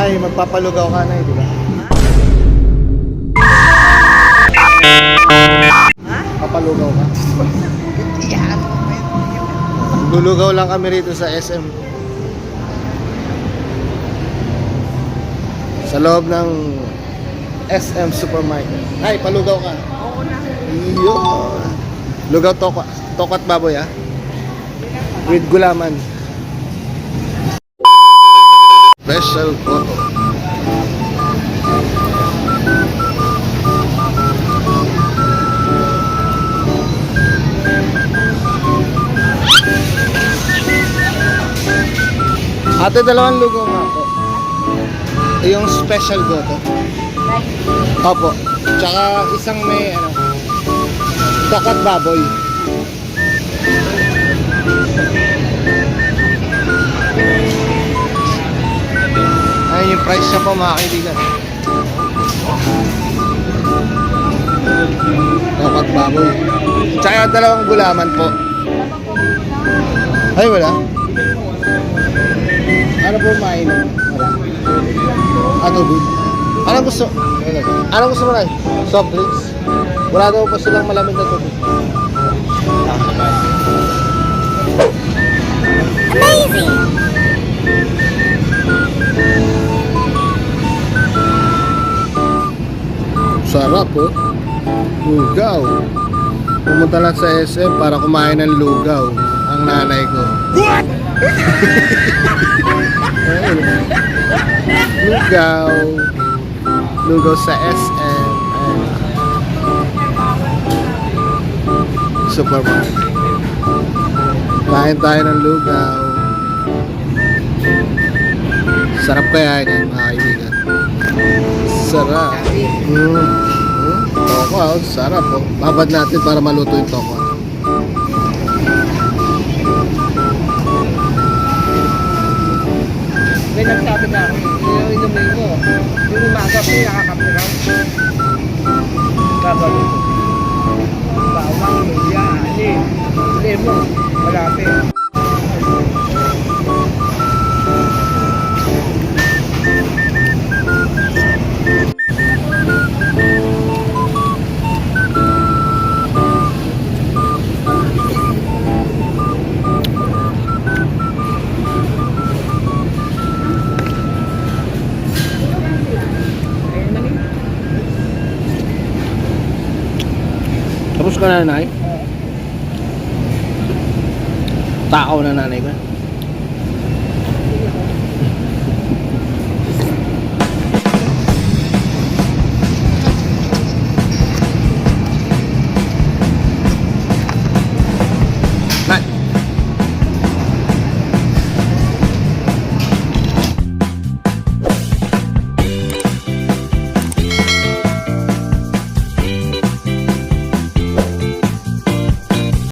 Nay, magpapalugaw ka na, di ba? Papalugaw ka. Lulugaw lang kami rito sa SM. Sa loob ng SM Supermarket. Nay, palugaw ka. Oo na. Iyo. Lugaw tokot baboy ah. With gulaman. Special photo. Ate, dalawang lugaw nga po. Yung special goto. Opo. Tsaka isang may tokot baboy. Ayun yung price niya po mga kaibigan. Tokot baboy. Tsaka dalawang gulaman po. Ay wala. Ano po mainom? Ano good? Anong gusto? Anong gusto mo na? Soft drinks? Wala daw pa silang malamig na tubig. Amazing! Sarap oh. Lugaw. Pumunta lang sa SM para kumain ng lugaw. Ang nanay ko. What? Lugaw. Lugaw sa SM. Supermarket. Kain tayo ng lugaw. Sarap kaya yan mga kaibigan. Sarap. Toko ah, sarap oh. Babad natin para maluto yung toko. May nagsabi na ako, inumin mo. Yung umaga ko, nakakape lang. Gagawin ko. Bawang, yan, lemon, malapit. Tapos ka na nanay? Takaw na nanay ko.